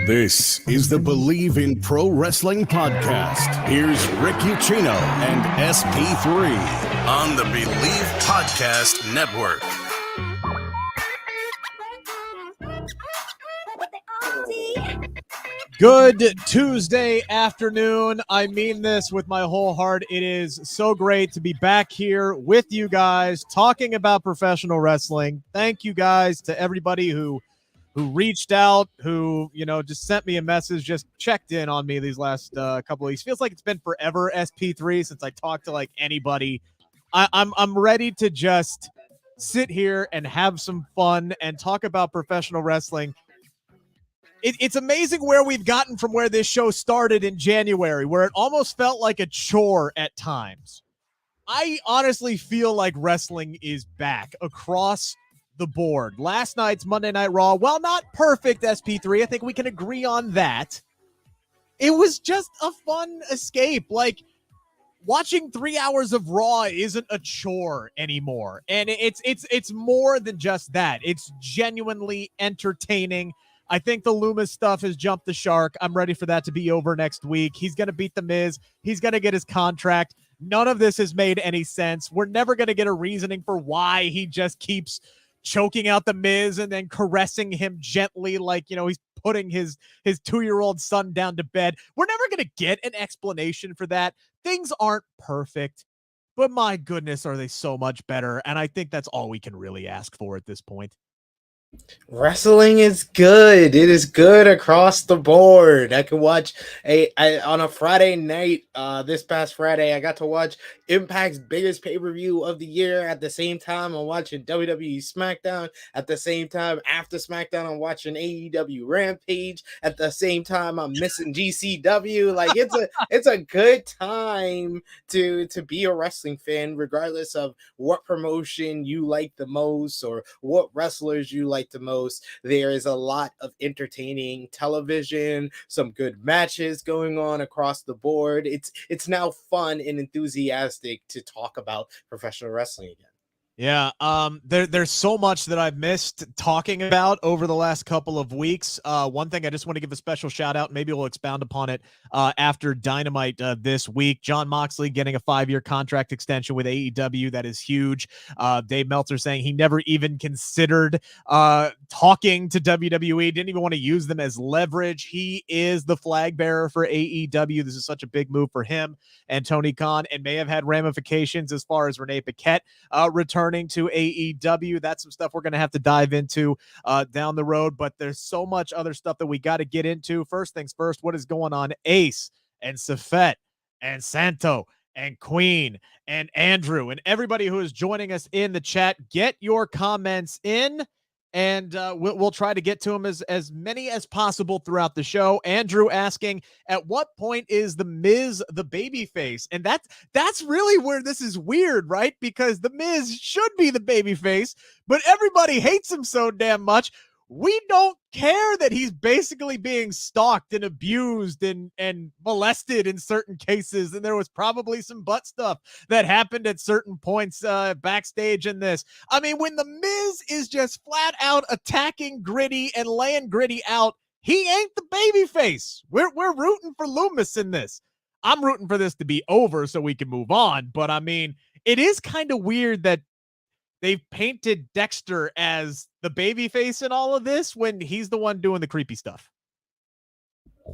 This is the Bleav in Pro Wrestling podcast. Here's Rick Ucchino and SP3 on the Bleav Podcast Network. Good Tuesday afternoon. I mean this with my whole heart. It is so great to be back here with you guys talking about professional wrestling. Thank you guys to everybody who reached out, who, just sent me a message, just checked in on me these last couple of weeks. Feels like it's been forever, SP3, since I talked to anybody. I'm ready to just sit here and have some fun and talk about professional wrestling. It's amazing where we've gotten from where this show started in January, where it almost felt like a chore at times. I honestly feel like wrestling is back across the board. Last night's Monday Night Raw, while not perfect, SP3, I think we can agree on that. It was just a fun escape. Watching 3 hours of Raw isn't a chore anymore. And it's more than just that. It's genuinely entertaining. I think the Loomis stuff has jumped the shark. I'm ready for that to be over next week. He's going to beat The Miz. He's going to get his contract. None of this has made any sense. We're never going to get a reasoning for why he just keeps choking out The Miz and then caressing him gently he's putting his 2-year-old son down to bed. We're never going to get an explanation for that. Things aren't perfect, but my goodness, are they so much better. And I think that's all we can really ask for at this point. Wrestling is good. It is good across the board. I could watch on a Friday night, this past Friday, I got to watch Impact's biggest pay-per-view of the year. At the same time, I'm watching WWE SmackDown. At the same time, after SmackDown, I'm watching AEW Rampage. At the same time, I'm missing GCW. It's a good time to be a wrestling fan, regardless of what promotion you like the most or what wrestlers you like the most. There is a lot of entertaining television, some good matches going on across the board. It's now fun and enthusiastic to talk about professional wrestling again. Yeah, there's so much that I've missed talking about over the last couple of weeks. One thing I just want to give a special shout out, maybe we'll expound upon it after Dynamite this week. Jon Moxley getting a 5-year contract extension with AEW. That is huge. Dave Meltzer saying he never even considered talking to WWE, didn't even want to use them as leverage. He is the flag bearer for AEW. This is such a big move for him and Tony Khan, and may have had ramifications as far as Renee Paquette returning to AEW. That's some stuff we're going to have to dive into down the road, but there's so much other stuff that we got to get into. First things first, what is going on? Ace and Safet and Santo and Queen and Andrew and everybody who is joining us in the chat, get your comments in, and we'll try to get to them as many as possible throughout the show. Andrew asking, at what point is The Miz the babyface? And that's really where this is weird, right? Because The Miz should be the babyface, but everybody hates him so damn much. We don't care that he's basically being stalked and abused and molested in certain cases. And there was probably some butt stuff that happened at certain points backstage in this. I mean, when The Miz is just flat out attacking Gritty and laying Gritty out, he ain't the babyface. We're rooting for Loomis in this. I'm rooting for this to be over so we can move on. But I mean, it is kind of weird that they've painted Dexter as the babyface in all of this when he's the one doing the creepy stuff.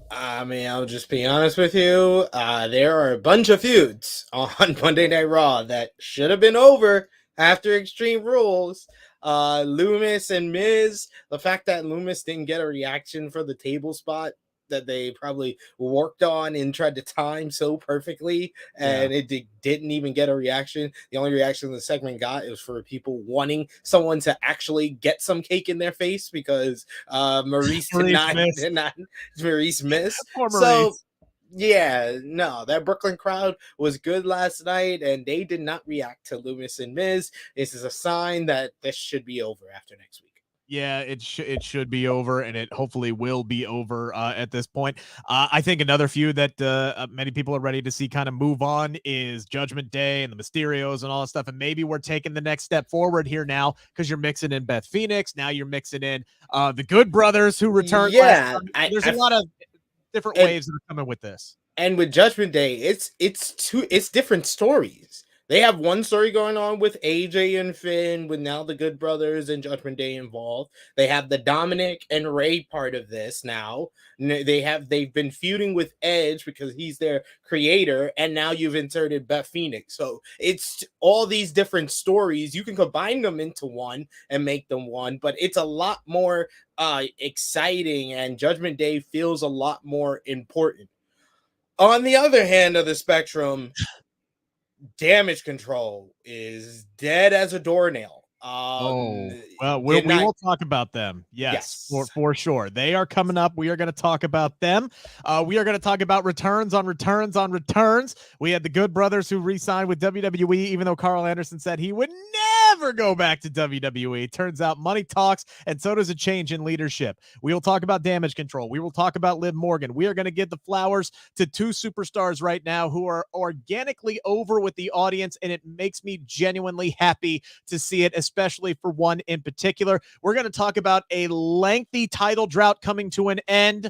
I mean, I'll just be honest with you. There are a bunch of feuds on Monday Night Raw that should have been over after Extreme Rules. Loomis and Miz, the fact that Loomis didn't get a reaction for the table spot that they probably worked on and tried to time so perfectly, and it didn't even get a reaction. The only reaction the segment got was for people wanting someone to actually get some cake in their face because Maurice Maurice missed. So yeah, no, that Brooklyn crowd was good last night, and they did not react to Loomis and Miz. This is a sign that this should be over after next week. Yeah, it should be over, and it hopefully will be over at this point. I think another feud that many people are ready to see kind of move on is Judgment Day and the Mysterios and all that stuff. And maybe we're taking the next step forward here now because you're mixing in Beth Phoenix. Now you're mixing in the Good Brothers who returned last Yeah, time. There's a lot of different and waves that are coming with this. and with Judgment Day, it's different stories. They have one story going on with AJ and Finn, with now the Good Brothers and Judgment Day involved. They have the Dominic and Ray part of this now. They've been feuding with Edge because he's their creator, and now you've inserted Beth Phoenix. So it's all these different stories. You can combine them into one and make them one, but it's a lot more exciting, and Judgment Day feels a lot more important. On the other hand of the spectrum, Damage Control is dead as a doornail. Well, we will talk about them. Yes, for sure. They are coming up. We are going to talk about them. We are going to talk about returns on returns on returns. We had the Good Brothers who re-signed with WWE, even though Carl Anderson said he would never go back to WWE. Turns out money talks, and so does a change in leadership. We will talk about Damage Control. We will talk about Liv Morgan. We are going to give the flowers to two superstars right now who are organically over with the audience, and it makes me genuinely happy to see it, especially for one in particular. We're going to talk about a lengthy title drought coming to an end,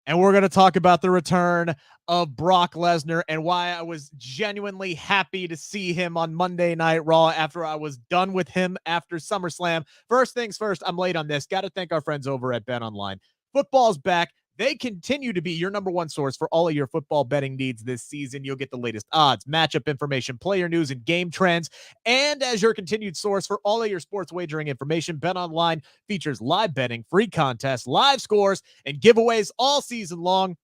and we're going to talk about the return of Brock Lesnar and why I was genuinely happy to see him on Monday Night Raw after I was done with him after SummerSlam. First things first, I'm late on this. Got to thank our friends over at BetOnline. Football's back. They continue to be your number one source for all of your football betting needs this season. You'll get the latest odds, matchup information, player news, and game trends. And as your continued source for all of your sports wagering information, BetOnline features live betting, free contests, live scores, and giveaways all season long.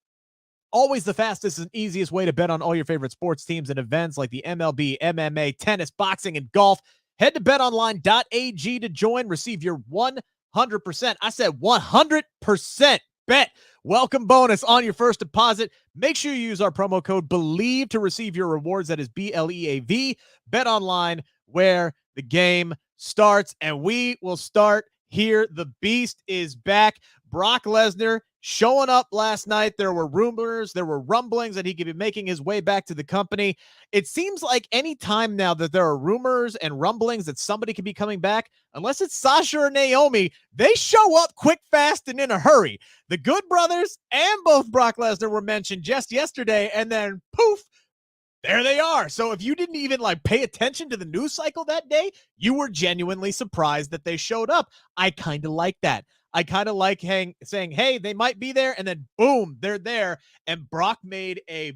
Always the fastest and easiest way to bet on all your favorite sports teams and events like the MLB, MMA, tennis, boxing, and golf. Head to betonline.ag to join. Receive your 100%. I said 100% bet welcome bonus on your first deposit. Make sure you use our promo code Bleav to receive your rewards. That is BLEAV. Bet online where the game starts, and we will start here. The Beast is back. Brock Lesnar showing up last night. There were rumors, there were rumblings that he could be making his way back to the company. It seems like any time now that there are rumors and rumblings that somebody could be coming back, unless it's Sasha or Naomi, they show up quick, fast, and in a hurry. The Good Brothers and both Brock Lesnar were mentioned just yesterday, and then poof, there they are. So if you didn't even pay attention to the news cycle that day, you were genuinely surprised that they showed up. I kind of like that. I kind of like saying, hey, they might be there, and then boom, they're there. And Brock made a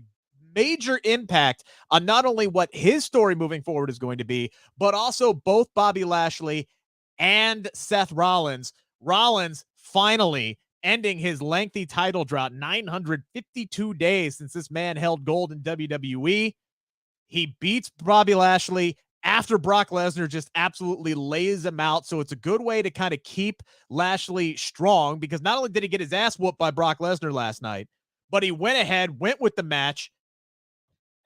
major impact on not only what his story moving forward is going to be, but also both Bobby Lashley and Seth Rollins. Rollins finally ending his lengthy title drought, 952 days since this man held gold in WWE. He beats Bobby Lashley after Brock Lesnar just absolutely lays him out. So it's a good way to kind of keep Lashley strong, because not only did he get his ass whooped by Brock Lesnar last night, but he went ahead, went with the match,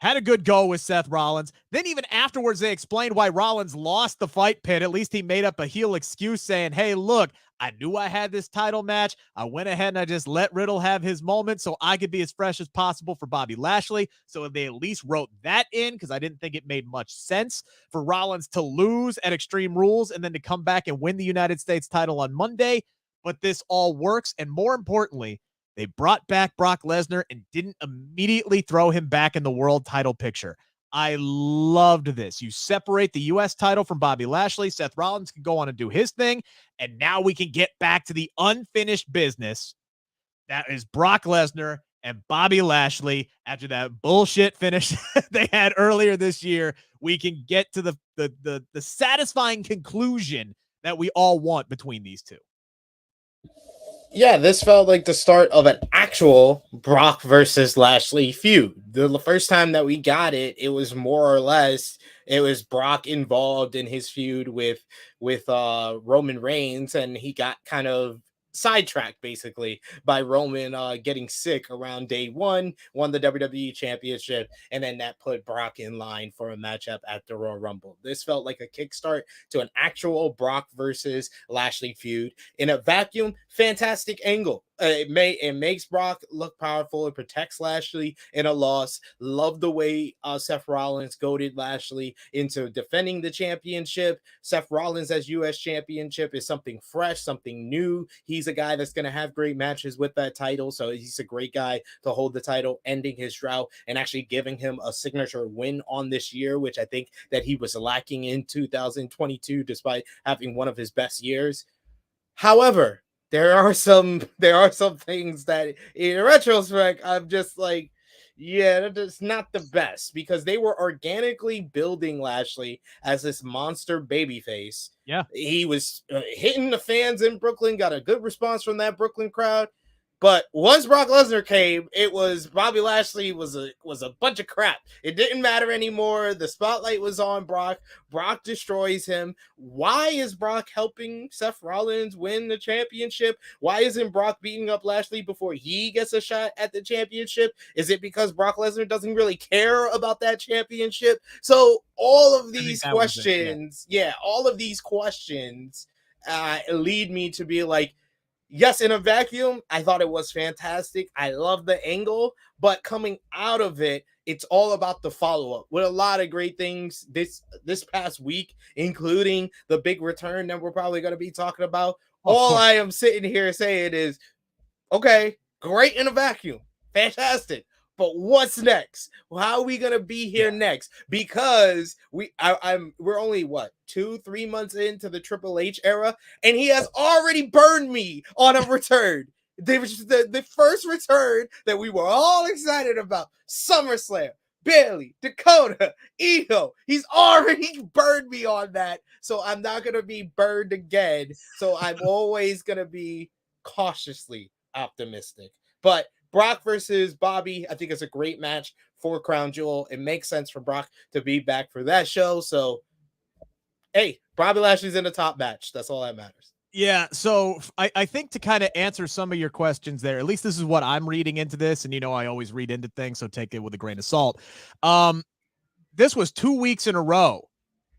had a good go with Seth Rollins. Then even afterwards, they explained why Rollins lost the fight pit. At least he made up a heel excuse saying, hey, look, I knew I had this title match. I went ahead and I just let Riddle have his moment so I could be as fresh as possible for Bobby Lashley. So they at least wrote that in, because I didn't think it made much sense for Rollins to lose at Extreme Rules and then to come back and win the United States title on Monday. But this all works. And more importantly, they brought back Brock Lesnar and didn't immediately throw him back in the world title picture. I loved this. You separate the U.S. title from Bobby Lashley. Seth Rollins can go on and do his thing. And now we can get back to the unfinished business. That is Brock Lesnar and Bobby Lashley. After that bullshit finish they had earlier this year, we can get to the satisfying conclusion that we all want between these two. Yeah, this felt like the start of an actual Brock versus Lashley feud. The first time that we got it, it was more or less, it was Brock involved in his feud with Roman Reigns, and he got kind of sidetracked basically by Roman getting sick around day one, won the WWE Championship, and then that put Brock in line for a matchup at the Royal Rumble. This felt like a kickstart to an actual Brock versus Lashley feud in a vacuum. Fantastic angle. It makes Brock look powerful. It protects Lashley in a loss. Love the way Seth Rollins goaded Lashley into defending the championship. Seth Rollins as U.S. championship is something fresh, something new. He's a guy that's going to have great matches with that title, so he's a great guy to hold the title, ending his drought and actually giving him a signature win on this year, which I think that he was lacking in 2022 despite having one of his best years. However, there are some things that in retrospect I'm just like, yeah, that's not the best, because they were organically building Lashley as this monster babyface. Yeah, he was hitting the fans in Brooklyn, got a good response from that Brooklyn crowd. But once Brock Lesnar came, it was Bobby Lashley was a bunch of crap. It didn't matter anymore. The spotlight was on Brock. Brock destroys him. Why is Brock helping Seth Rollins win the championship? Why isn't Brock beating up Lashley before he gets a shot at the championship? Is it because Brock Lesnar doesn't really care about that championship? So all of these questions, all of these questions lead me to be like, yes, in a vacuum, I thought it was fantastic. I love the angle, but coming out of it, it's all about the follow-up with a lot of great things this past week, including the big return that we're probably going to be talking about. All I am sitting here saying is, okay, great in a vacuum. Fantastic. But what's next? How are we gonna be here next? Because we're only 2-3 months into the Triple H era, and he has already burned me on a return. The first return that we were all excited about, SummerSlam, Bayley, Dakota, Io. He's already burned me on that, so I'm not gonna be burned again. So I'm always gonna be cautiously optimistic. But Brock versus Bobby, I think it's a great match for Crown Jewel. It makes sense for Brock to be back for that show. So, hey, Bobby Lashley's in the top match. That's all that matters. Yeah, so I think to kind of answer some of your questions there, at least this is what I'm reading into this, and I always read into things, so take it with a grain of salt. This was 2 weeks in a row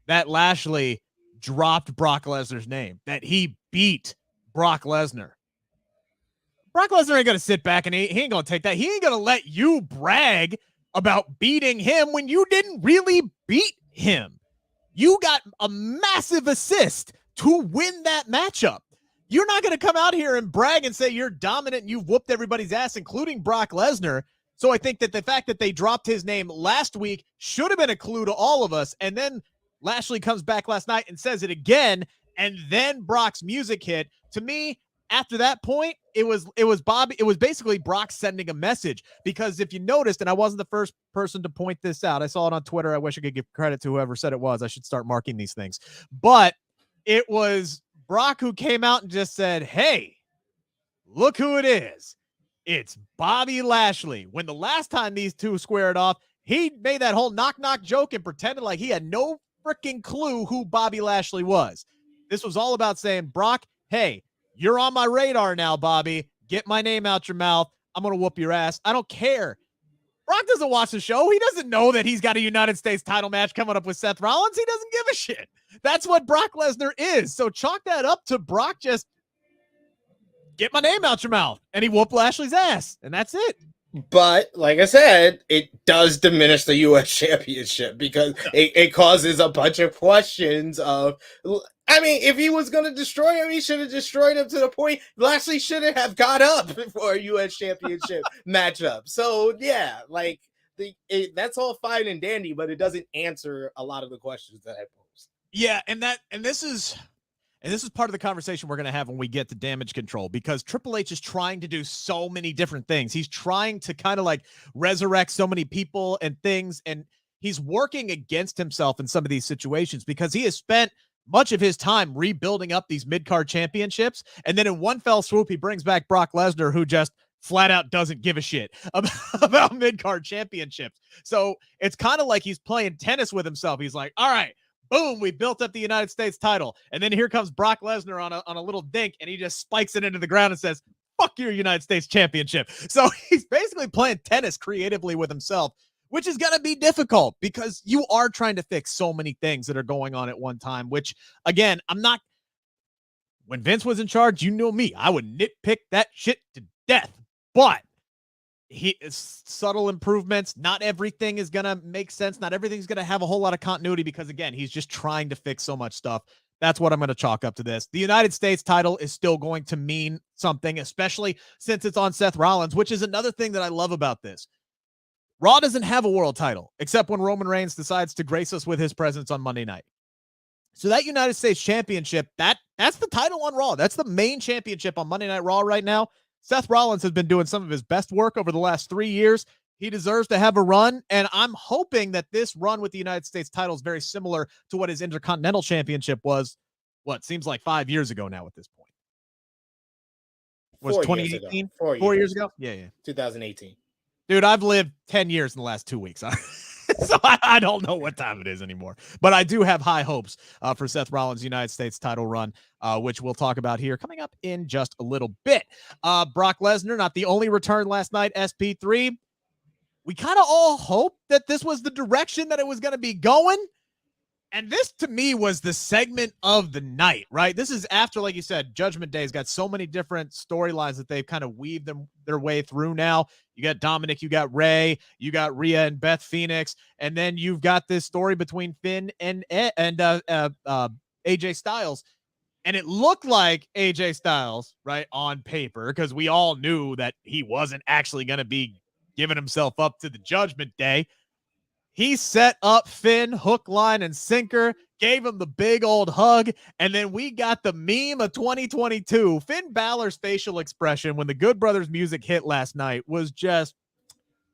that Lashley dropped Brock Lesnar's name, that he beat Brock Lesnar. Brock Lesnar ain't going to sit back and he ain't going to take that. He ain't going to let you brag about beating him when you didn't really beat him. You got a massive assist to win that matchup. You're not going to come out here and brag and say you're dominant and you've whooped everybody's ass, including Brock Lesnar. So I think that the fact that they dropped his name last week should have been a clue to all of us. And then Lashley comes back last night and says it again, and then Brock's music hit. To me, after that point, it was Bobby. It was basically Brock sending a message, because if you noticed, and I wasn't the first person to point this out, I saw it on Twitter. I wish I could give credit to whoever said it was. I should start marking these things. But it was Brock who came out and just said, hey, look who it is. It's Bobby Lashley. When the last time these two squared off, he made that whole knock-knock joke and pretended like he had no freaking clue who Bobby Lashley was. This was all about saying, Brock, hey, you're on my radar now, Bobby. Get my name out your mouth. I'm going to whoop your ass. I don't care. Brock doesn't watch the show. He doesn't know that he's got a United States title match coming up with Seth Rollins. He doesn't give a shit. That's what Brock Lesnar is. So chalk that up to Brock just get my name out your mouth. And he whooped Lashley's ass. And that's it. But like I said, it does diminish the U.S. championship, because it causes a bunch of questions of, I mean, if he was going to destroy him, he should have destroyed him to the point Lashley shouldn't have got up for a U.S. championship matchup. So, yeah, like that's all fine and dandy, but it doesn't answer a lot of the questions that I posed. Yeah, and this is part of the conversation we're going to have when we get to Damage Control, because Triple H is trying to do so many different things. He's trying to kind of like resurrect so many people and things, and he's working against himself in some of these situations, because he has spent much of his time rebuilding up these mid-card championships, and then in one fell swoop, he brings back Brock Lesnar, who just flat out doesn't give a shit about mid-card championships. So it's kind of like he's playing tennis with himself. He's like, all right, Boom, we built up the United States title. And then here comes Brock Lesnar on a little dink, and he just spikes it into the ground and says, fuck your United States championship. So he's basically playing tennis creatively with himself, which is going to be difficult because you are trying to fix so many things that are going on at one time, which, again, when Vince was in charge, you know me, I would nitpick that shit to death. But subtle improvements. Not everything is going to make sense. Not everything's going to have a whole lot of continuity because, again, he's just trying to fix so much stuff. That's what I'm going to chalk up to this. The United States title is still going to mean something, especially since it's on Seth Rollins, which is another thing that I love about this. Raw doesn't have a world title, except when Roman Reigns decides to grace us with his presence on Monday night. So that United States championship, that's the title on Raw. That's the main championship on Monday Night Raw right now. Seth Rollins has been doing some of his best work over the last 3 years. He deserves to have a run, and I'm hoping that this run with the United States title is very similar to what his Intercontinental Championship was, what seems like 5 years ago now at this point. Was 2018? 4 years ago? Yeah. 2018. Dude, I've lived 10 years in the last 2 weeks. So I don't know what time it is anymore. But I do have high hopes for Seth Rollins' United States title run, which we'll talk about here coming up in just a little bit. Brock Lesnar, not the only return last night, SP3. We kind of all hoped that this was the direction that it was going to be going. And this, to me, was the segment of the night, right? This is after, like you said, Judgment Day's got so many different storylines that they've kind of weaved their way through now. You got Dominic, you got Ray, you got Rhea and Beth Phoenix, and then you've got this story between Finn and AJ Styles. And it looked like AJ Styles, right, on paper, because we all knew that he wasn't actually going to be giving himself up to the Judgment Day. He set up Finn, hook, line, and sinker, gave him the big old hug, and then we got the meme of 2022. Finn Balor's facial expression when the Good Brothers music hit last night was just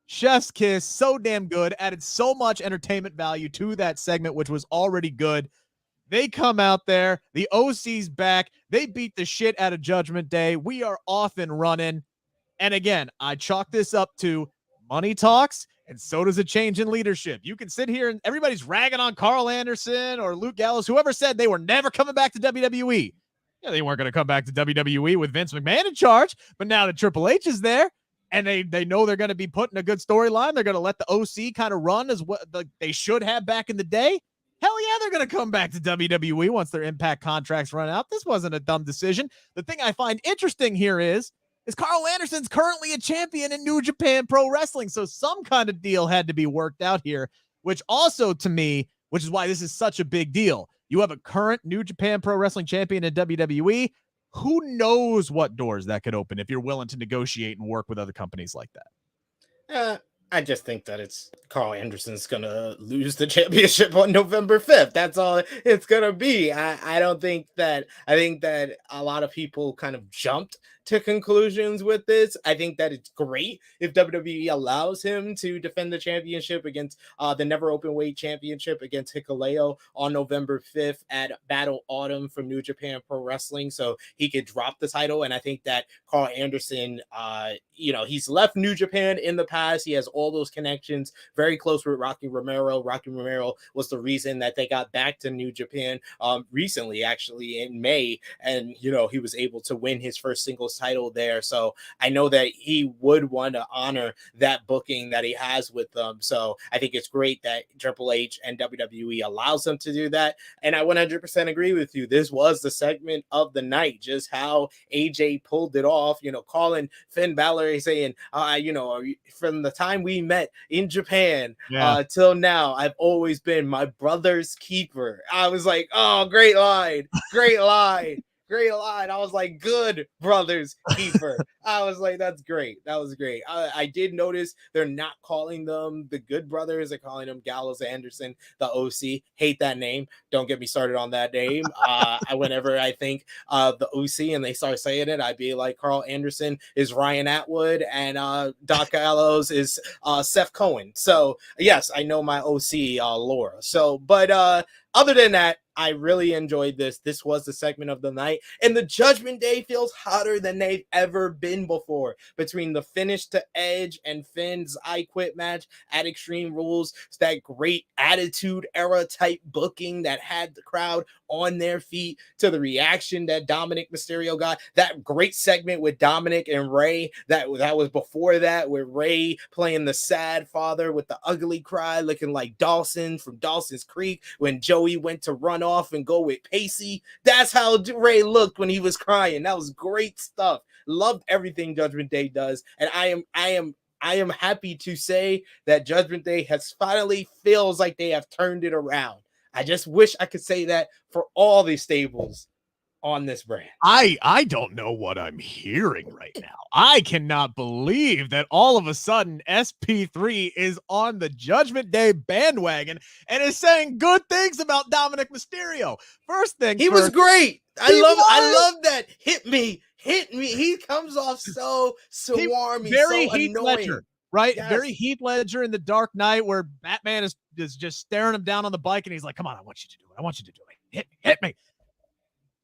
chef's kiss, so damn good, added so much entertainment value to that segment, which was already good. They come out there, the OC's back, they beat the shit out of Judgment Day. We are off and running. And again, I chalk this up to money talks, and so does a change in leadership. You can sit here and everybody's ragging on Carl Anderson or Luke Gallows, whoever said they were never coming back to WWE. Yeah, they weren't going to come back to WWE with Vince McMahon in charge, but now that Triple H is there and they know they're going to be putting a good storyline, they're going to let the OC kind of run as what they should have back in the day. Hell yeah, they're going to come back to WWE once their Impact contracts run out. This wasn't a dumb decision. The thing I find interesting here is Carl Anderson's currently a champion in New Japan Pro Wrestling. So some kind of deal had to be worked out here, which also to me, which is why this is such a big deal. You have a current New Japan Pro Wrestling champion in WWE. Who knows what doors that could open if you're willing to negotiate and work with other companies like that? I just think that it's Carl Anderson's going to lose the championship on November 5th. That's all it's going to be. I think that a lot of people kind of jumped to conclusions with this. I think that it's great if WWE allows him to defend the championship against the never open weight championship against Hikaru on November 5th at Battle Autumn from New Japan Pro Wrestling. So he could drop the title. And I think that Carl Anderson, he's left New Japan in the past. He has all those connections, very close with Rocky Romero. Rocky Romero was the reason that they got back to New Japan recently, actually in May. And, he was able to win his first singles title there. So I know that he would want to honor that booking that he has with them. So I think it's great that Triple H and WWE allows them to do that. And I 100% agree with you. This was the segment of the night, just how AJ pulled it off, calling Finn Balor saying, from the time we met in Japan till now, I've always been my brother's keeper. I was like, oh, great line. Great line. Great line. I was like, good brother's keeper. I was like, that's great. That was great. I did notice they're not calling them the Good Brothers. They're calling them Gallows Anderson, the OC. Hate that name. Don't get me started on that name. Whenever I think the OC and they start saying it, I'd be like, Carl Anderson is Ryan Atwood and Doc Gallows is Seth Cohen. So yes, I know my OC, Laura. So, but other than that, I really enjoyed this. This was the segment of the night, and the Judgment Day feels hotter than they've ever been before. Between the finish to Edge and Finn's I Quit match at Extreme Rules, it's that great Attitude Era type booking that had the crowd on their feet, to the reaction that Dominic Mysterio got, that great segment with Dominic and Ray that was before that, with Ray playing the sad father with the ugly cry looking like Dawson from Dawson's Creek when Joey went to run off and go with Pacey. That's how Ray looked when he was crying. That was great stuff. Loved everything Judgment Day does, and I am happy to say that Judgment Day has finally feels like they have turned it around. I just wish I could say that for all these stables on this brand. I don't know what I'm hearing right now. I cannot believe that all of a sudden SP3 is on the Judgment Day bandwagon and is saying good things about Dominic Mysterio. First thing, he was great. I love that. Hit me. He comes off so swarmy, very so Heath annoying. Ledger, right? Yes. Very Heath Ledger in The Dark Knight, where Batman is just staring him down on the bike, and he's like, "Come on, I want you to do it. I want you to do it. Hit me."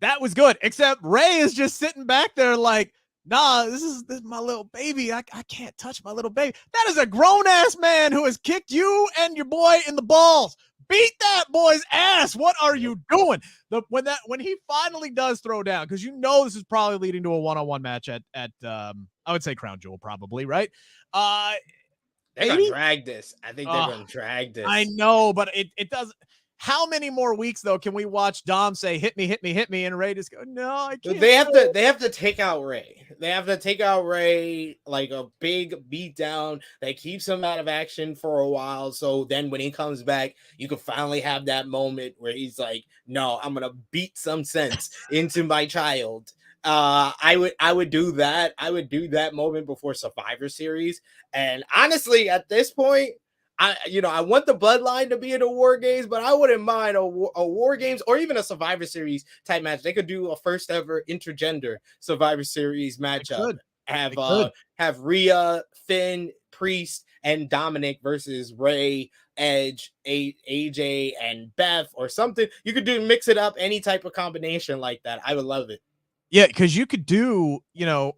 That was good, except Ray is just sitting back there like, nah, this is my little baby. I can't touch my little baby. That is a grown-ass man who has kicked you and your boy in the balls. Beat that boy's ass. What are you doing? When he finally does throw down, because this is probably leading to a one-on-one match at I would say Crown Jewel, probably, right? They're gonna drag this. I think they're gonna drag this. I know, but it doesn't. How many more weeks though can we watch Dom say "hit me, hit me, hit me" and Ray just go, "No, I can't." They have to take out Ray. They have to take out Ray like a big beatdown that keeps him out of action for a while. So then when he comes back, you can finally have that moment where he's like, "No, I'm gonna beat some sense into my child." I would do that. I would do that moment before Survivor Series. And honestly, at this point, I want the bloodline to be in the War Games, but I wouldn't mind a War Games or even a Survivor Series type match. They could do a first ever intergender Survivor Series matchup. Have Rhea, Finn, Priest, and Dominic versus Ray, Edge, AJ, and Beth or something. You could mix it up, any type of combination like that. I would love it. Yeah, because you could do, the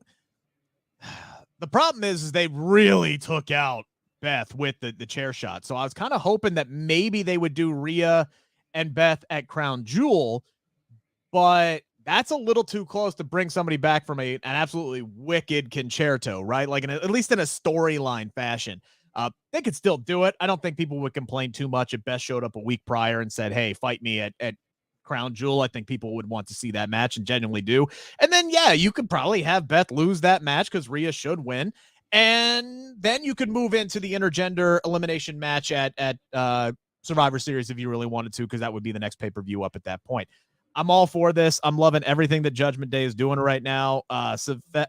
problem is they really took out Beth with the chair shot. So I was kind of hoping that maybe they would do Rhea and Beth at Crown Jewel, but that's a little too close to bring somebody back from an absolutely wicked concerto, right? Like at least in a storyline fashion. They could still do it. I don't think people would complain too much if Beth showed up a week prior and said, "Hey, fight me at Crown Jewel." I think people would want to see that match and genuinely do. And then, yeah, you could probably have Beth lose that match because Rhea should win. And then you could move into the intergender elimination match at Survivor Series if you really wanted to, because that would be the next pay-per-view up at that point. I'm all for this. I'm loving everything that Judgment Day is doing right now. Safet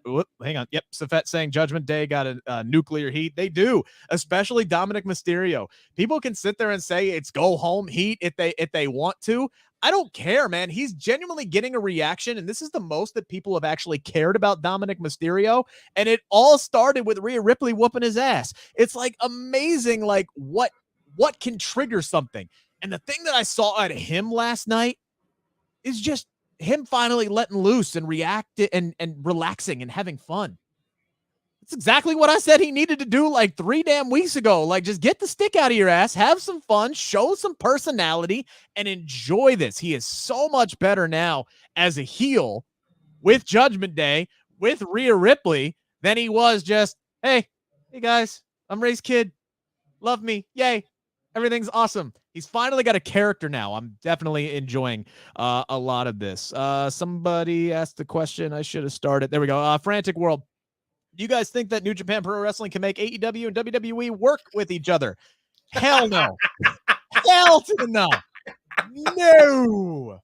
saying Judgment Day got a nuclear heat. They do, especially Dominic Mysterio. People can sit there and say it's go home heat if they want to. I don't care, man. He's genuinely getting a reaction, and this is the most that people have actually cared about Dominic Mysterio, and it all started with Rhea Ripley whooping his ass. It's like amazing, like what can trigger something. And the thing that I saw out of him last night is just him finally letting loose and reacting and relaxing and having fun. That's exactly what I said he needed to do like 3 damn weeks ago. Like, just get the stick out of your ass, have some fun, show some personality, and enjoy this. He is so much better now as a heel with Judgment Day, with Rhea Ripley, than he was just, hey guys, I'm Ray's kid. Love me. Yay. Everything's awesome. He's finally got a character now. I'm definitely enjoying a lot of this. Somebody asked the question. I should have started. There we go. Frantic World. Do you guys think that New Japan Pro Wrestling can make AEW and WWE work with each other? Hell no. Hell to the no. No.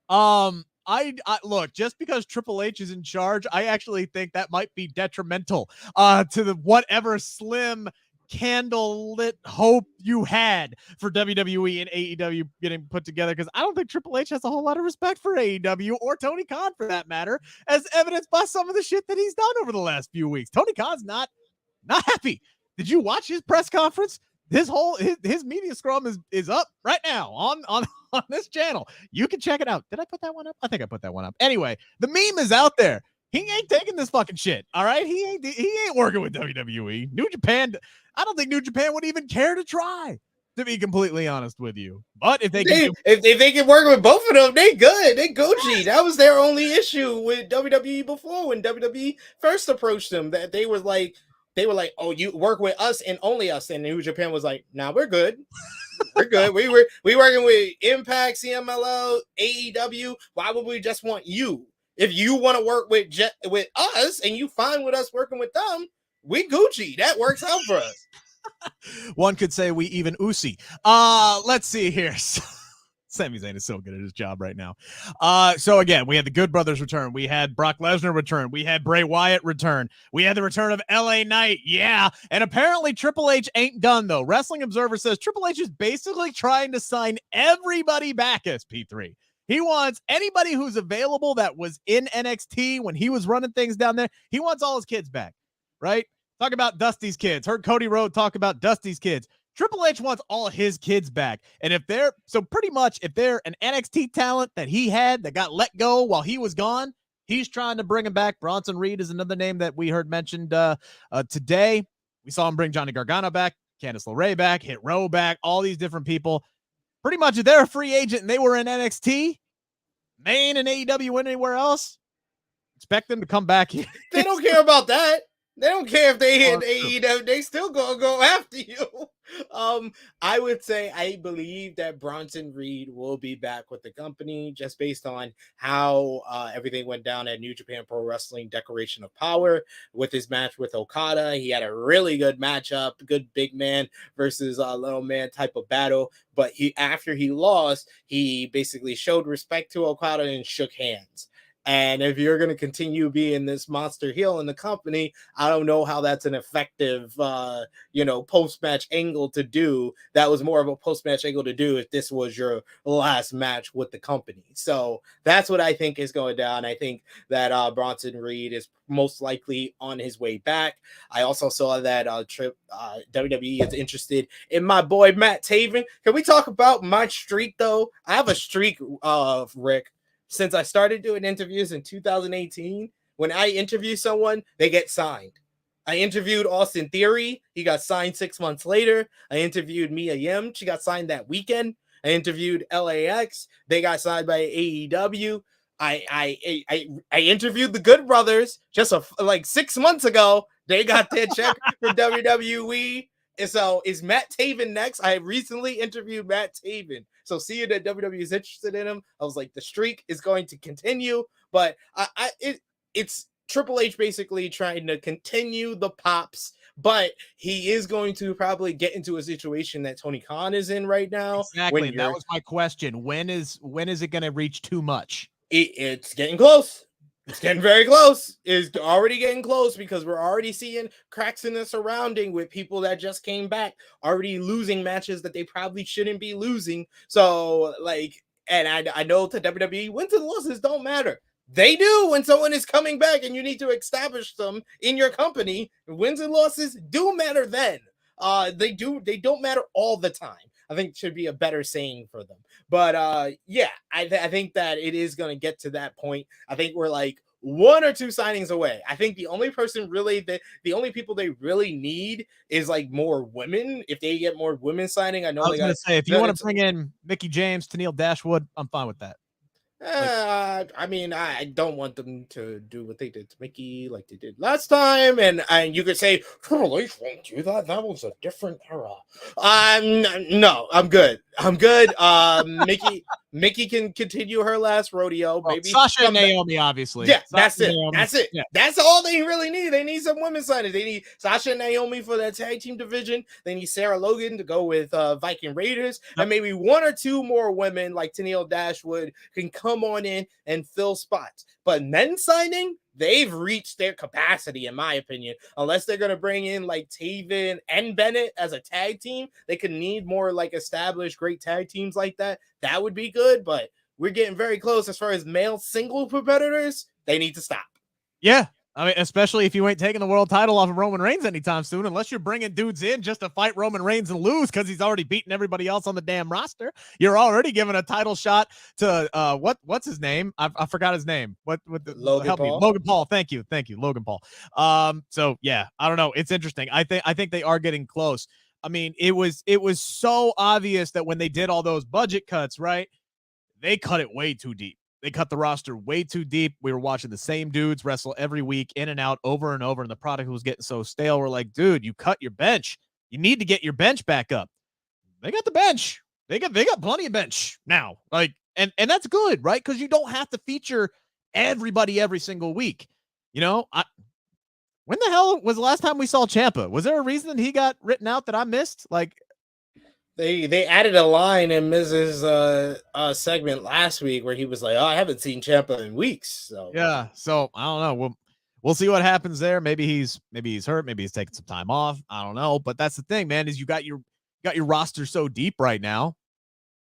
I look, just because Triple H is in charge, I actually think that might be detrimental to the whatever slim candle-lit hope you had for WWE and AEW getting put together, because I don't think Triple H has a whole lot of respect for AEW or Tony Khan for that matter, as evidenced by some of the shit that he's done over the last few weeks. Tony Khan's not happy. Did you watch his press conference? His media scrum is up right now on on this channel. You can check it out. Did I put that one up? I think I put that one up. Anyway, the meme is out there. He ain't taking this fucking shit. All right. He ain't working with WWE. New Japan. I don't think New Japan would even care to try, to be completely honest with you. But if they can if they can work with both of them, they good. They Gucci. That was their only issue with WWE before, when WWE first approached them. That they were like, oh, you work with us and only us. And New Japan was like, nah, we're good. We're good. We working with Impact, CMLL, AEW. Why would we just want you? If you want to work with us and you fine with us working with them, we Gucci. That works out for us. One could say we even Uzi. Let's see here. Sami Zayn is so good at his job right now. So again, we had the Good Brothers return. We had Brock Lesnar return. We had Bray Wyatt return. We had the return of LA Knight. Yeah. And apparently Triple H ain't done though. Wrestling Observer says Triple H is basically trying to sign everybody back, SP3. He wants anybody who's available that was in NXT when he was running things down there. He wants all his kids back, right? Talk about Dusty's kids. Heard Cody Rhodes talk about Dusty's kids. Triple H wants all his kids back. And if they're an NXT talent that he had that got let go while he was gone, he's trying to bring him back. Bronson Reed is another name that we heard mentioned today. We saw him bring Johnny Gargano back, Candice LeRae back, Hit Row back, all these different people. Pretty much if they're a free agent and they were in NXT, Maine and AEW anywhere else, expect them to come back here. They don't care about that. They don't care if they hit AEW. They still gonna go after you. I would say I believe that Bronson Reed will be back with the company just based on how everything went down at New Japan Pro Wrestling Declaration of Power with his match with Okada. He had a really good matchup, good big man versus a little man type of battle. But after he lost, he basically showed respect to Okada and shook hands. And if you're going to continue being this monster heel in the company, I don't know how that's an effective, post-match angle to do. That was more of a post-match angle to do if this was your last match with the company. So that's what I think is going down. I think that Bronson Reed is most likely on his way back. I also saw that WWE is interested in my boy Matt Taven. Can we talk about my streak, though? I have a streak, Rick. Since I started doing interviews in 2018, when I interview someone, they get signed. I interviewed Austin Theory. He got signed 6 months later. I interviewed Mia Yim. She got signed that weekend. I interviewed LAX. They got signed by AEW. I interviewed the Good Brothers just 6 months ago. They got their check from WWE. And so is Matt Taven next? I recently interviewed Matt Taven. So seeing that WWE is interested in him, I was like, the streak is going to continue. But it's Triple H basically trying to continue the pops, but he is going to probably get into a situation that Tony Khan is in right now. Exactly. That was my question. When is it going to reach too much? It's getting close. It's getting very close. It's already getting close because we're already seeing cracks in the surrounding with people that just came back, already losing matches that they probably shouldn't be losing. So, and I know to WWE, wins and losses don't matter. They do when someone is coming back and you need to establish them in your company. Wins and losses do matter then. They don't matter all the time. I think it should be a better saying for them. But I think that it is going to get to that point. I think we're like 1 or 2 signings away. I think the only people they really need is like more women. If they get more women signing, I was going to say, if you want to bring in Mickie James, Tennille Dashwood, I'm fine with that. I don't want them to do what they did to Mickie like they did last time, and you could say Triple H won't do that. That was a different era. No, I'm good. Mickey can continue her last rodeo. Maybe Sasha and Naomi, obviously. Yeah, that's it. Naomi. That's it. Yeah. That's all they really need. They need some women signings. They need Sasha and Naomi for that tag team division. They need Sarah Logan to go with Viking Raiders, and maybe 1 or 2 more women like Tennille Dashwood can come on in and fill spots. But men signing, they've reached their capacity, in my opinion. Unless they're going to bring in like Taven and Bennett as a tag team, they could need more like established great tag teams like that. That would be good, but we're getting very close as far as male single competitors. They need to stop. Yeah, I mean, especially if you ain't taking the world title off of Roman Reigns anytime soon, unless you're bringing dudes in just to fight Roman Reigns and lose because he's already beaten everybody else on the damn roster. You're already giving a title shot to what's his name? I forgot his name. Logan Paul. Logan Paul. Thank you, Logan Paul. So yeah, I don't know. It's interesting. I think they are getting close. I mean, it was so obvious that when they did all those budget cuts, right? They cut it way too deep. They cut the roster way too deep. We were watching the same dudes wrestle every week, in and out, over and over, and the product was getting so stale. We're like, dude, you cut your bench. You need to get your bench back up. They got the bench. They got plenty of bench now. Like, and that's good, right? Because you don't have to feature everybody every single week. You know, when the hell was the last time we saw Ciampa? Was there a reason that he got written out that I missed? Like, They added a line in Miz's segment last week where he was like, "Oh, I haven't seen Ciampa in weeks." So yeah, so I don't know. We'll see what happens there. Maybe he's hurt. Maybe he's taking some time off. I don't know. But that's the thing, man. Is you got your roster so deep right now.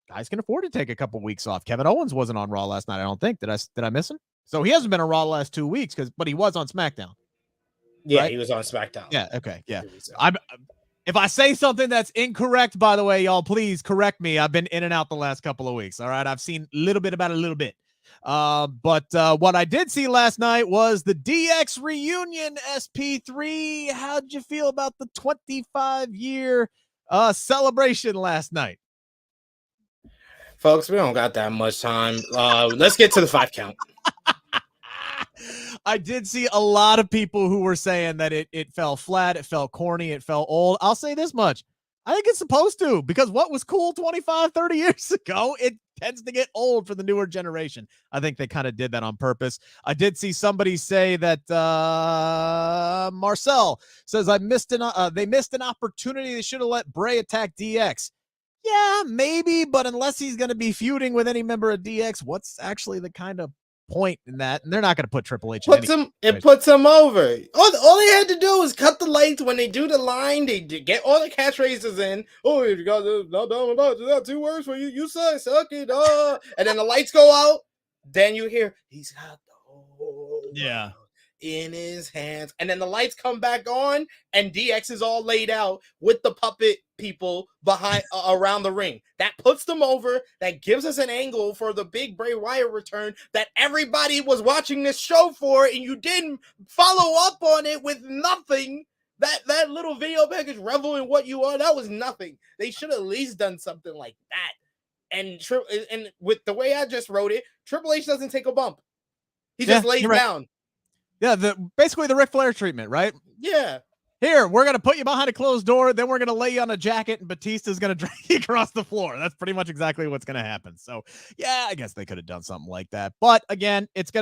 Guys can afford to take a couple weeks off. Kevin Owens wasn't on Raw last night. I don't think. Did I miss him? So he hasn't been on Raw the last 2 weeks but he was on SmackDown. Yeah, right? he was on SmackDown. Yeah. Okay. Yeah. If I say something that's incorrect, by the way, y'all, please correct me. I've been in and out the last couple of weeks. All right. I've seen a little bit about a little bit. But what I did see last night was the DX reunion, SP3. How'd you feel about the 25-year celebration last night? Folks, we don't got that much time. Let's get to the 5 count. I did see a lot of people who were saying that it fell flat, it fell corny, it fell old. I'll say this much. I think it's supposed to, because what was cool 25, 30 years ago, it tends to get old for the newer generation. I think they kind of did that on purpose. I did see somebody say that Marcel says they missed an opportunity. They should have let Bray attack DX. Yeah, maybe, but unless he's going to be feuding with any member of DX, what's actually the kind of point in that? And they're not going to put Triple H it puts him over. All they had to do was cut the lights when they do the line. They get all the catchphrases in. Oh, you got not 2 words for you. You suck it. And then the lights go out. Then you hear he's got the whole world in his hands. And then the lights come back on, and DX is all laid out with the puppet people behind around the ring. That puts them over. That gives us an angle for the big Bray Wyatt return that everybody was watching this show for, and you didn't follow up on it with nothing. That little video package, revel in what you are, that was nothing. They should have at least done something like that. And with the way I just wrote it, Triple H doesn't take a bump. He just lays down. Yeah, basically the Ric Flair treatment, right? Yeah. Here, we're going to put you behind a closed door, then we're going to lay you on a jacket, and Batista's going to drag you across the floor. That's pretty much exactly what's going to happen. So, yeah, I guess they could have done something like that. But, again, it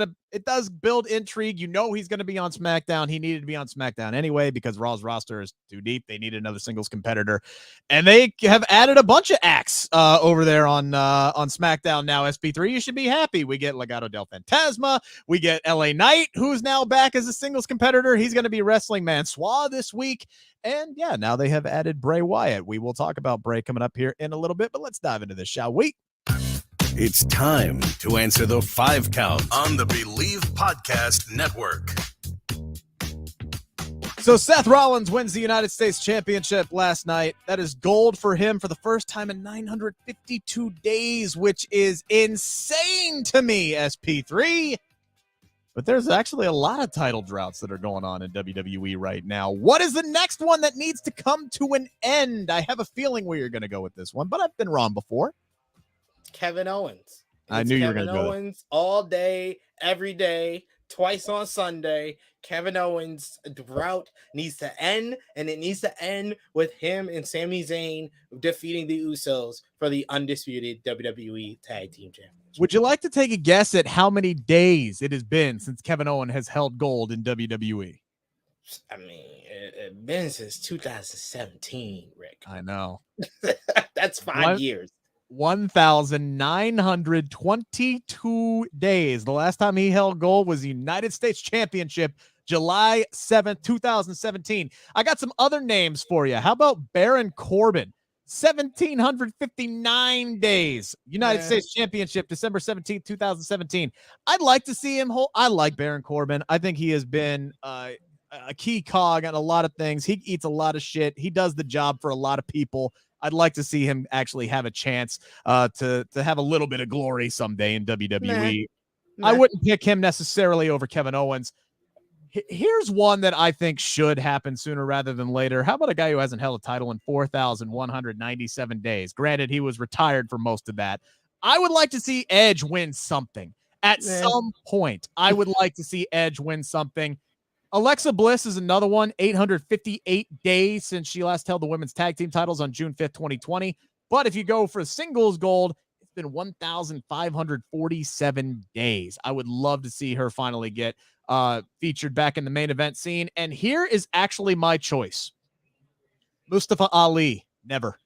does build intrigue. You know he's going to be on SmackDown. He needed to be on SmackDown anyway because Raw's roster is too deep. They need another singles competitor. And they have added a bunch of acts over there on SmackDown now, SP3. You should be happy. We get Legado del Fantasma. We get LA Knight, who's now back as a singles competitor. He's going to be wrestling Mansoor this week. And yeah, now they have added Bray Wyatt. We will talk about Bray coming up here in a little bit, but let's dive into this, shall we? It's time to answer the 5 count on the Bleav Podcast Network. So Seth Rollins wins the United States Championship last night. That is gold for him for the first time in 952 days, which is insane to me, SP3. But there's actually a lot of title droughts that are going on in WWE right now. What is the next one that needs to come to an end? I have a feeling where you're going to go with this one, but I've been wrong before. Kevin Owens. I knew you were going to go. Kevin Owens all day, every day, twice on Sunday. Kevin Owens' drought needs to end, and it needs to end with him and Sami Zayn defeating the Usos for the undisputed WWE Tag Team Championship. Would you like to take a guess at how many days it has been since Kevin Owens has held gold in WWE? I mean, it's been since 2017, Rick. I know. That's 5 years. 1,922 days. The last time he held gold was the United States Championship, July 7th, 2017. I got some other names for you. How about Baron Corbin? 1,759 days. United States Championship, December 17th, 2017. I'd like to see him I like Baron Corbin. I think he has been a key cog on a lot of things. He eats a lot of shit. He does the job for a lot of people. I'd like to see him actually have a chance to have a little bit of glory someday in WWE. I wouldn't pick him necessarily over Kevin Owens. Here's one that I think should happen sooner rather than later. How about a guy who hasn't held a title in 4,197 days? Granted, he was retired for most of that. I would like to see Edge win something at some point. I would like to see Edge win something. Alexa Bliss is another one. 858 days since she last held the women's tag team titles on June 5th, 2020. But if you go for singles gold, it's been 1,547 days. I would love to see her finally get featured back in the main event scene. And here is actually my choice. Mustafa Ali, never.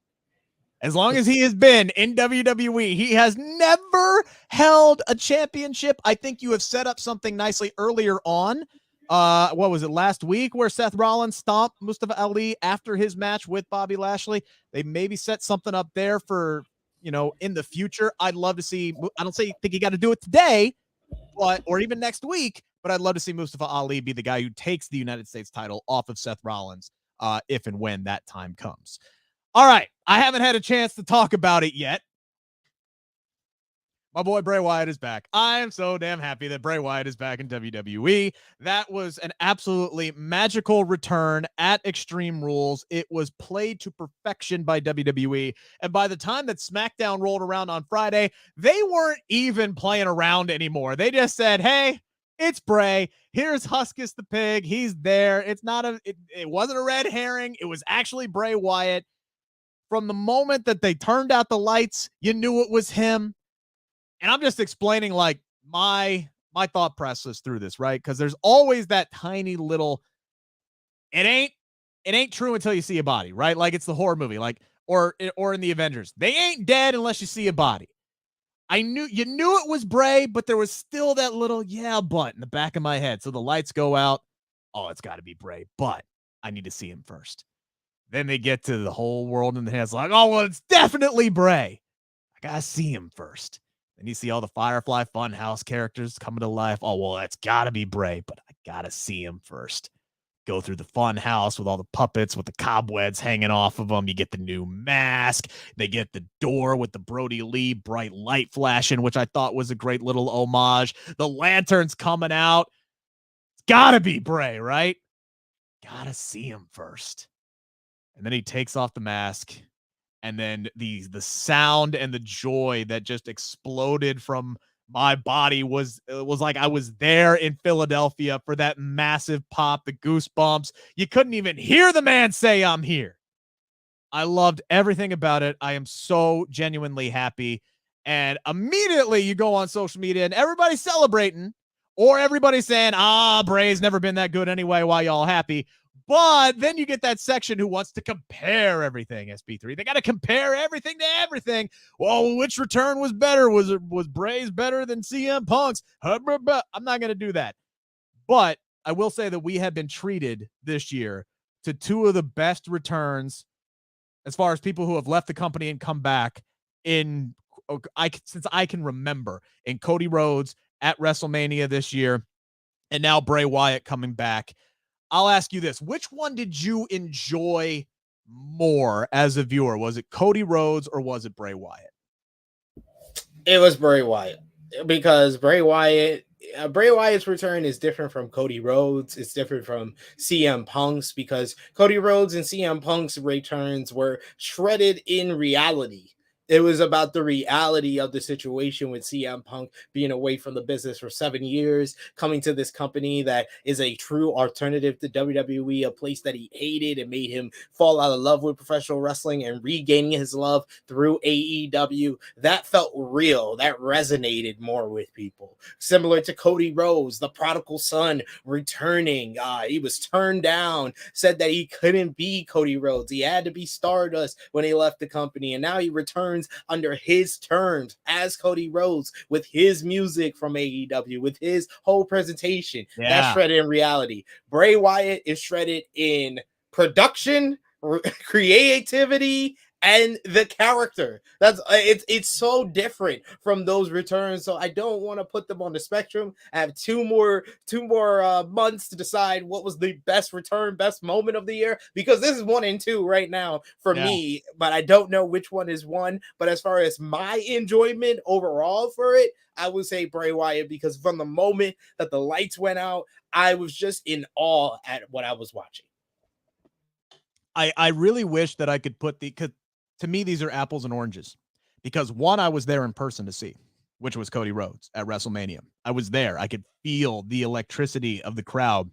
As long as he has been in WWE, he has never held a championship. I think you have set up something nicely earlier on. What was it, last week, where Seth Rollins stomped Mustafa Ali after his match with Bobby Lashley? They maybe set something up there for, in the future. I'd love to see. I don't think you got to do it today, or even next week, but I'd love to see Mustafa Ali be the guy who takes the United States title off of Seth Rollins if and when that time comes. All right, I haven't had a chance to talk about it yet. My boy Bray Wyatt is back. I am so damn happy that Bray Wyatt is back in WWE. That was an absolutely magical return at Extreme Rules. It was played to perfection by WWE. And by the time that SmackDown rolled around on Friday, they weren't even playing around anymore. They just said, hey, it's Bray. Here's Huskus the Pig. He's there. It wasn't a red herring. It was actually Bray Wyatt. From the moment that they turned out the lights, you knew it was him. And I'm just explaining like my thought process through this, right? Because there's always that tiny little, it ain't true until you see a body, right? Like it's the horror movie, like or in the Avengers. They ain't dead unless you see a body. You knew it was Bray, but there was still that little but in the back of my head. So the lights go out. Oh, it's got to be Bray, but I need to see him first. Then they get to the whole world in the hands like, oh, well, it's definitely Bray. I gotta see him first. Then you see all the Firefly Funhouse characters coming to life. Oh, well, that's got to be Bray, but I got to see him first. Go through the fun house with all the puppets with the cobwebs hanging off of them. You get the new mask. They get the door with the Brody Lee bright light flashing, which I thought was a great little homage. The lanterns coming out. It's got to be Bray, right? Got to see him first. And then he takes off the mask. And then the sound and the joy that just exploded from my body was like I was there in Philadelphia for that massive pop, the goosebumps. You couldn't even hear the man say, I'm here. I loved everything about it. I am so genuinely happy. And immediately you go on social media and everybody's celebrating, or everybody's saying, Bray's never been that good anyway. Why y'all happy? But then you get that section who wants to compare everything, SP3. They got to compare everything to everything. Well, which return was better? Was Bray's better than CM Punk's? I'm not going to do that. But I will say that we have been treated this year to two of the best returns as far as people who have left the company and come back since I can remember, in Cody Rhodes at WrestleMania this year, and now Bray Wyatt coming back. I'll ask you this. Which one did you enjoy more as a viewer? Was it Cody Rhodes or was it Bray Wyatt? It was Bray Wyatt, because Bray Wyatt's return is different from Cody Rhodes. It's different from CM Punk's, because Cody Rhodes and CM Punk's returns were shredded in reality. It was about the reality of the situation with CM Punk being away from the business for 7 years, coming to this company that is a true alternative to WWE, a place that he hated and made him fall out of love with professional wrestling, and regaining his love through AEW. That felt real. That resonated more with people. Similar to Cody Rhodes, the prodigal son returning. He was turned down, said that he couldn't be Cody Rhodes. He had to be Stardust when he left the company, and now he returns under his terms as Cody Rhodes with his music from AEW, with his whole presentation. That's shredded in reality. Bray Wyatt is shredded in production, creativity, and the character. That's it's so different from those returns. So I don't want to put them on the spectrum. I have two more months to decide what was the best return, best moment of the year, because this is 1 and 2 right now for me, but I don't know which one is one. But as far as my enjoyment overall for it, I would say Bray Wyatt, because from the moment that the lights went out, I was just in awe at what I was watching. I really wish that I could put because to me, these are apples and oranges, because one, I was there in person to see, which was Cody Rhodes at WrestleMania. I was there. I could feel the electricity of the crowd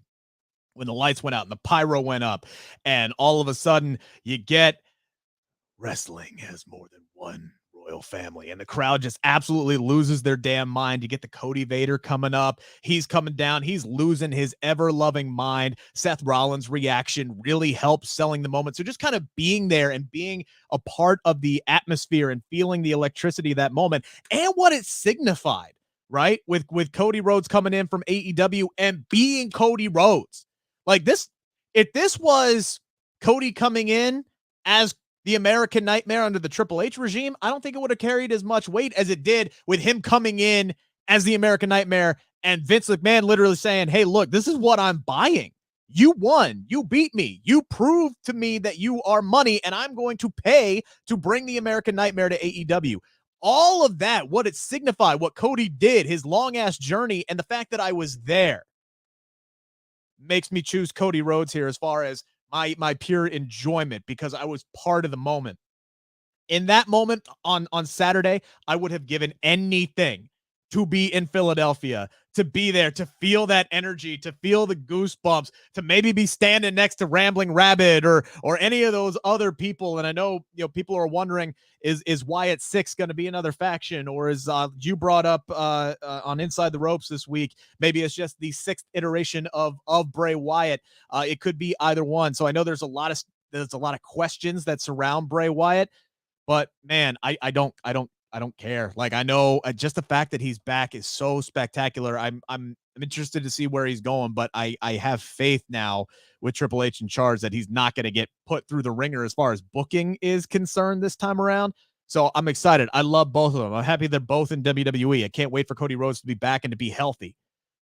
when the lights went out and the pyro went up, and all of a sudden you get wrestling has more than one royal family, and the crowd just absolutely loses their damn mind. You get the Cody Vader coming up. He's coming down. He's losing his ever-loving mind. Seth Rollins' reaction really helps selling the moment. So just kind of being there and being a part of the atmosphere and feeling the electricity of that moment and what it signified, right? With Cody Rhodes coming in from AEW and being Cody Rhodes. Like this, if this was Cody coming in as the American Nightmare under the Triple H regime, I don't think it would have carried as much weight as it did with him coming in as the American Nightmare and Vince McMahon literally saying, hey, look, this is what I'm buying. You won. You beat me. You proved to me that you are money, and I'm going to pay to bring the American Nightmare to AEW. All of that, what it signified, what Cody did, his long-ass journey, and the fact that I was there makes me choose Cody Rhodes here as far as my pure enjoyment, because I was part of the moment. In that moment on Saturday, I would have given anything to be in Philadelphia, to be there, to feel that energy, to feel the goosebumps, to maybe be standing next to Rambling Rabbit or any of those other people. And I know, people are wondering, is Wyatt 6 going to be another faction, or is you brought up on Inside the Ropes this week, maybe it's just the 6th iteration of Bray Wyatt. It could be either one. So I know there's a lot of questions that surround Bray Wyatt, but man, I don't care. Like, I know just the fact that he's back is so spectacular. I'm interested to see where he's going, but I have faith now with Triple H in charge that he's not going to get put through the ringer as far as booking is concerned this time around. So I'm excited. I love both of them. I'm happy they're both in WWE. I can't wait for Cody Rhodes to be back and to be healthy.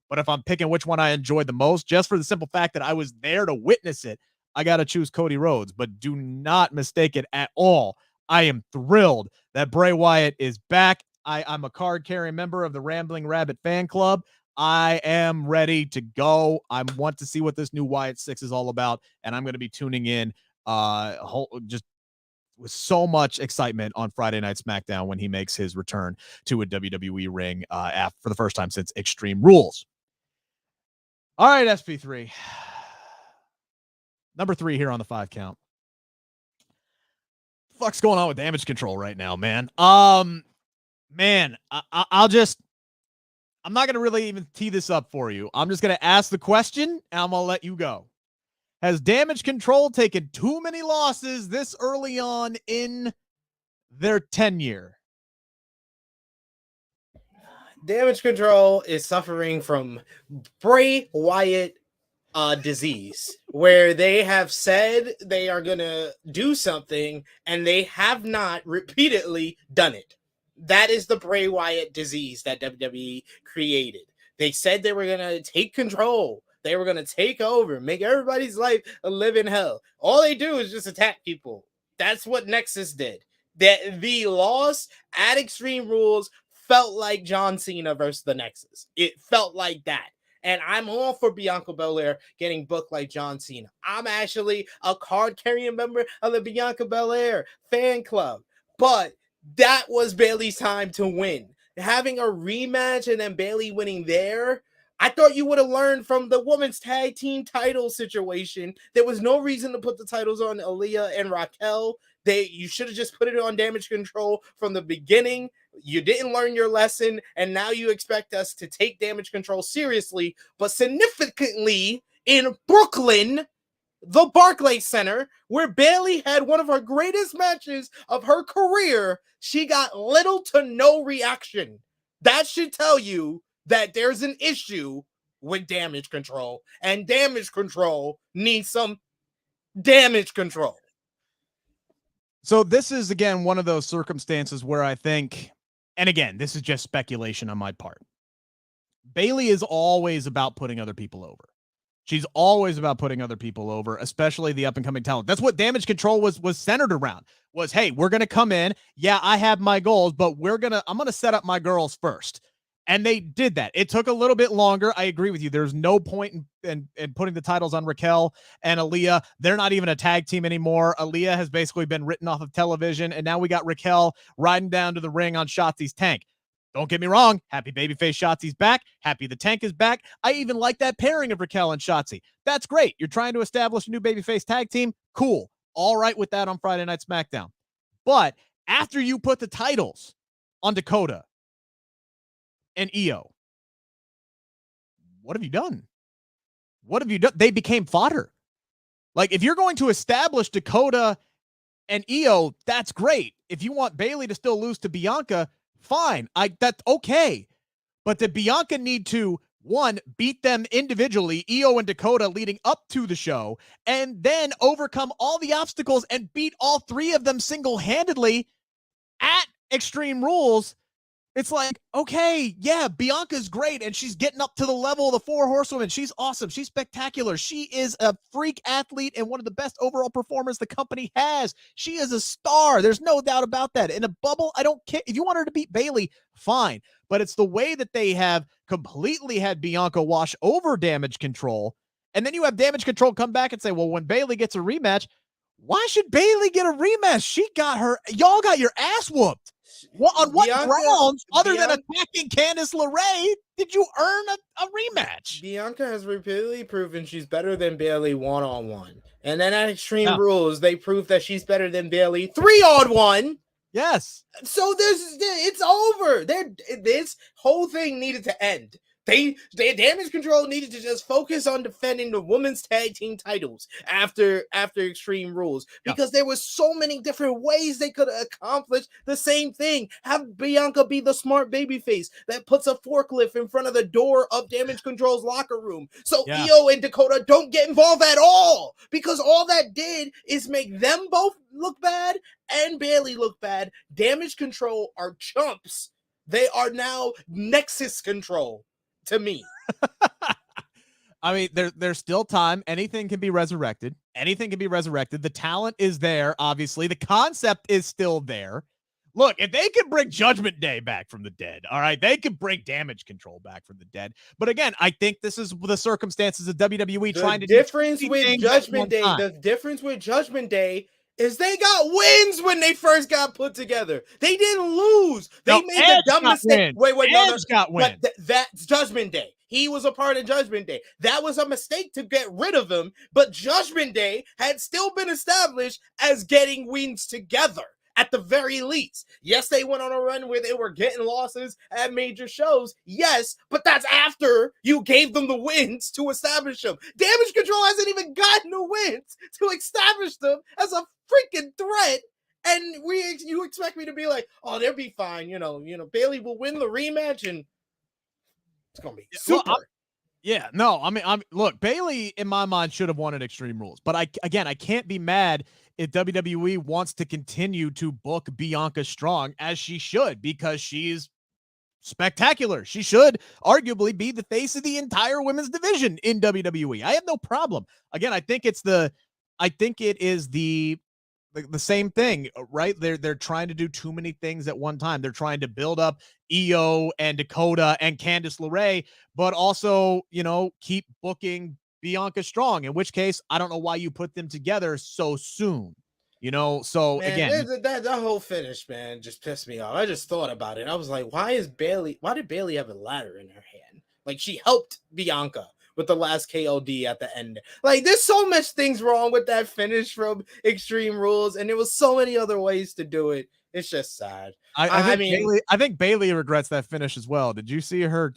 But if I'm picking which one I enjoyed the most, just for the simple fact that I was there to witness it, I got to choose Cody Rhodes. But do not mistake it at all. I am thrilled that Bray Wyatt is back. I'm a card-carrying member of the Rambling Rabbit fan club. I am ready to go. I want to see what this new Wyatt 6 is all about, and I'm going to be tuning in just with so much excitement on Friday Night SmackDown when he makes his return to a WWE ring for the first time since Extreme Rules. All right, SP3. Number 3 here on the 5 count. Fuck's going on with Damage CTRL right now, man? Man, I'm not gonna really even tee this up for you. I'm just gonna ask the question and I'm gonna let you go. Has Damage CTRL taken too many losses this early on in their tenure? Damage CTRL is suffering from Bray Wyatt disease, where they have said they are gonna do something and they have not repeatedly done it. That is the Bray Wyatt disease that WWE created. They said they were gonna take control, they were gonna take over, make everybody's life a living hell. All they do is just attack people. That's what Nexus did. That the loss at Extreme Rules felt like John Cena versus the Nexus. It felt like that. And I'm all for Bianca Belair getting booked like John Cena. I'm actually a card-carrying member of the Bianca Belair fan club. But that was Bayley's time to win. Having a rematch and then Bayley winning there, I thought you would have learned from the women's tag team title situation. There was no reason to put the titles on Aaliyah and Raquel. You should have just put it on Damage CTRL from the beginning. You didn't learn your lesson, and now you expect us to take Damage CTRL seriously, but significantly in Brooklyn, the Barclays Center, where Bayley had one of her greatest matches of her career, she got little to no reaction. That should tell you that there's an issue with Damage CTRL, and Damage CTRL needs some damage control. So this is, again, one of those circumstances where I think, and again, this is just speculation on my part, Bayley is always about putting other people over. She's always about putting other people over, especially the up-and-coming talent. That's what Damage CTRL was centered around, was, hey, we're going to come in. Yeah, I have my goals, but I'm going to set up my girls first. And they did that. It took a little bit longer. I agree with you. There's no point in putting the titles on Raquel and Aaliyah. They're not even a tag team anymore. Aaliyah has basically been written off of television, and now we got Raquel riding down to the ring on Shotzi's tank. Don't get me wrong. Happy babyface Shotzi's back. Happy the tank is back. I even like that pairing of Raquel and Shotzi. That's great. You're trying to establish a new babyface tag team. Cool. All right with that on Friday Night SmackDown. But after you put the titles on Dakota and Io, what have you done? What have you done? They became fodder. Like, if you're going to establish Dakota and Io, that's great. If you want Bayley to still lose to Bianca, fine. That's okay. But did Bianca need to, one, beat them individually, Io and Dakota, leading up to the show, and then overcome all the obstacles and beat all three of them single-handedly at Extreme Rules? It's like, okay, yeah, Bianca's great, and she's getting up to the level of the four horsewomen. She's awesome. She's spectacular. She is a freak athlete and one of the best overall performers the company has. She is a star. There's no doubt about that. In a bubble, I don't care. If you want her to beat Bayley, fine. But it's the way that they have completely had Bianca wash over Damage CTRL, and then you have Damage CTRL come back and say, well, when Bayley gets a rematch, why should Bayley get a rematch? Y'all got your ass whooped. On what grounds, other than attacking Candice LeRae, did you earn a rematch? Bianca has repeatedly proven she's better than Bayley one-on-one. And then at Extreme Rules, they proved that she's better than Bayley 3-on-1. Yes. So it's over. This whole thing needed to end. They Damage CTRL needed to just focus on defending the women's tag team titles after Extreme Rules, because there was so many different ways they could have accomplished the same thing. Have Bianca be the smart babyface that puts a forklift in front of the door of Damage CTRL's locker room, so Io and Dakota don't get involved at all, because all that did is make them both look bad and Bayley look bad. Damage CTRL are chumps. They are now Nexus Control. To me. I mean, there's still time. Anything can be resurrected. Anything can be resurrected. The talent is there, obviously. The concept is still there. Look, if they could bring Judgment Day back from the dead, all right, they could bring Damage CTRL back from the dead. But again, I think this is the circumstances of WWE trying to do. The difference with Judgment Day is they got wins when they first got put together. They didn't lose. They made the dumb mistake. Edge got wins. But that's Judgment Day. He was a part of Judgment Day. That was a mistake to get rid of him, but Judgment Day had still been established as getting wins together at the very least. Yes, they went on a run where they were getting losses at major shows. Yes, but that's after you gave them the wins to establish them. Damage CTRL hasn't even gotten the wins to establish them as a freaking threat. And you expect me to be like, oh, they'll be fine. You know, Bayley will win the rematch and it's gonna be super. Look, Bayley in my mind should have won at Extreme Rules, but I can't be mad if WWE wants to continue to book Bianca strong, as she should, because she's spectacular. She should arguably be the face of the entire women's division in WWE. I have no problem. Again, I think it is the same thing, right? They're trying to do too many things at one time. They're trying to build up Io and Dakota and Candice LeRae, but also, keep booking Bianca strong, in which case, I don't know why you put them together so soon. So man, again, that whole finish, man, just pissed me off. I just thought about it. I was like, why did Bayley have a ladder in her hand? Like, she helped Bianca with the last KOD at the end. Like, there's so much things wrong with that finish from Extreme Rules, and there was so many other ways to do it. It's just sad. I think Bayley regrets that finish as well. Did you see her?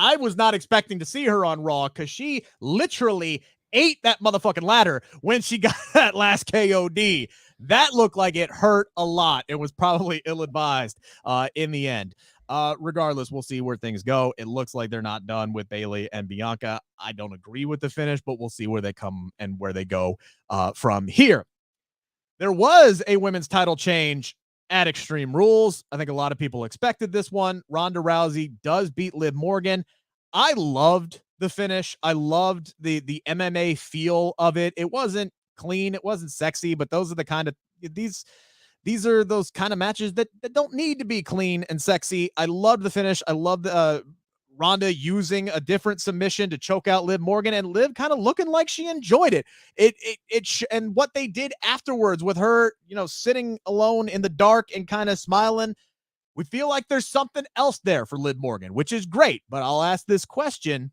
I was not expecting to see her on Raw, because she literally ate that motherfucking ladder when she got that last KOD. That looked like it hurt a lot. It was probably ill-advised in the end. Regardless, we'll see where things go. It looks like they're not done with Bayley and Bianca. I don't agree with the finish, but we'll see where they come and where they go from here. There was a women's title change at Extreme Rules. I think a lot of people expected this one. Ronda Rousey does beat Liv Morgan. I loved the finish. I loved the MMA feel of it. It wasn't clean. It wasn't sexy, but those are the kind of these are those kind of matches that don't need to be clean and sexy. I loved the finish. I loved Ronda using a different submission to choke out Liv Morgan, and Liv kind of looking like she enjoyed it. And what they did afterwards with her, sitting alone in the dark and kind of smiling, we feel like there's something else there for Liv Morgan, which is great. But I'll ask this question.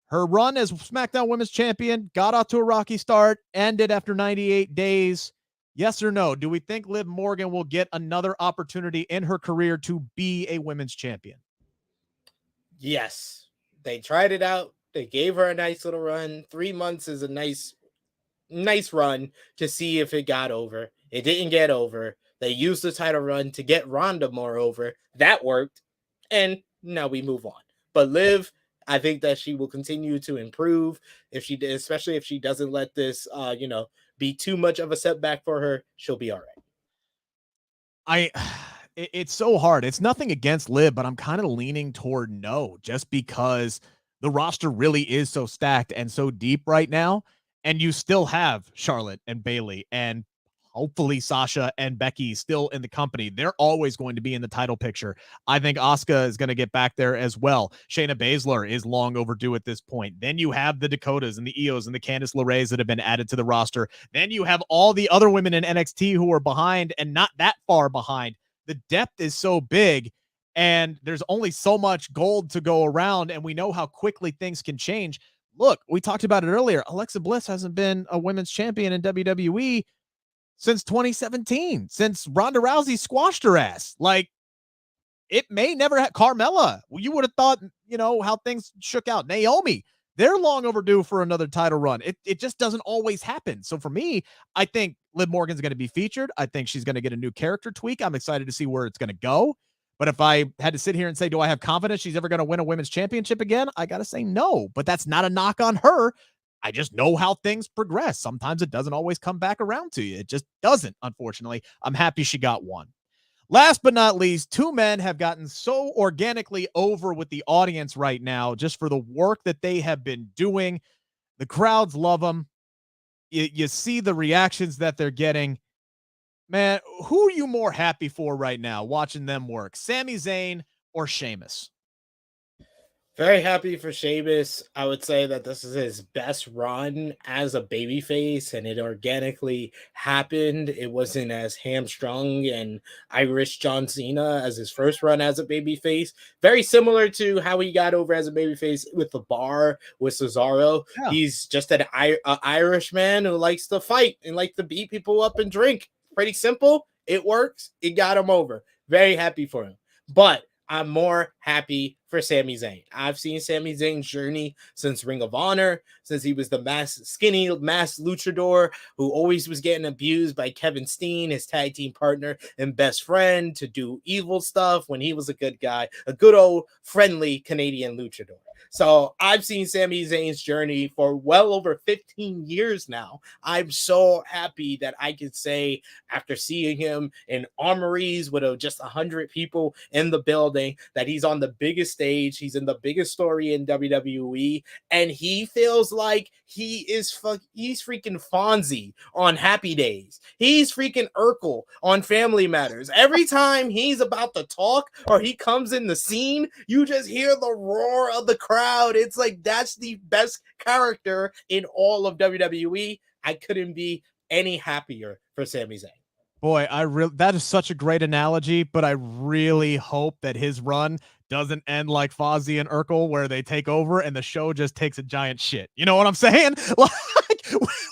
Her run as SmackDown Women's Champion got off to a rocky start, ended after 98 days. Yes or no? Do we think Liv Morgan will get another opportunity in her career to be a women's champion? Yes. They tried it out. They gave her a nice little run. 3 months is a nice run to see if it got over. It didn't get over. They used the title run to get Ronda more over. That worked. And now we move on. But Liv, I think that she will continue to improve especially if she doesn't let this, be too much of a setback for her. She'll be all right. It's so hard. It's nothing against Liv, but I'm kind of leaning toward no, just because the roster really is so stacked and so deep right now. And you still have Charlotte and Bayley and hopefully Sasha and Becky still in the company. They're always going to be in the title picture. I think Asuka is going to get back there as well. Shayna Baszler is long overdue at this point. Then you have the Dakotas and the Ios and the Candice LeRae's that have been added to the roster. Then you have all the other women in NXT who are behind and not that far behind. The depth is so big and there's only so much gold to go around, and we know how quickly things can change. Look, we talked about it earlier. Alexa Bliss hasn't been a women's champion in WWE since 2017, since Ronda Rousey squashed her ass. Like, it may never have. Carmella, you would have thought, how things shook out. Naomi, they're long overdue for another title run. It just doesn't always happen. So for me, I think Liv Morgan's going to be featured. I think she's going to get a new character tweak. I'm excited to see where it's going to go. But if I had to sit here and say, do I have confidence she's ever going to win a women's championship again? I got to say no, but that's not a knock on her. I just know how things progress. Sometimes it doesn't always come back around to you. It just doesn't, unfortunately. I'm happy she got one. Last but not least, two men have gotten so organically over with the audience right now just for the work that they have been doing. The crowds love them. You see the reactions that they're getting. Man, who are you more happy for right now watching them work? Sami Zayn or Sheamus? Very happy for Sheamus. I would say that this is his best run as a babyface, and it organically happened. It wasn't as hamstrung and Irish John Cena as his first run as a babyface. Very similar to how he got over as a babyface with the Bar with Cesaro. Yeah. He's just an Irish man who likes to fight and like to beat people up and drink. Pretty simple. It works. It got him over. Very happy for him. But I'm more happy for Sami Zayn. I've seen Sami Zayn's journey since Ring of Honor, since he was the skinny luchador who always was getting abused by Kevin Steen, his tag team partner and best friend, to do evil stuff when he was a good guy, a good old friendly Canadian luchador. So I've seen Sami Zayn's journey for well over 15 years now. I'm so happy that I could say, after seeing him in armories with just 100 people in the building, that he's on the biggest stage. He's in the biggest story in WWE, and he feels like he's freaking Fonzie on Happy Days. He's freaking Urkel on Family Matters. Every time he's about to talk or he comes in the scene, you just hear the roar of the crowd. It's like that's the best character in all of WWE. I couldn't be any happier for Sami Zayn. Boy, that is such a great analogy, but I really hope that his run doesn't end like Fozzy and Urkel, where they take over and the show just takes a giant shit. You know what I'm saying? Like,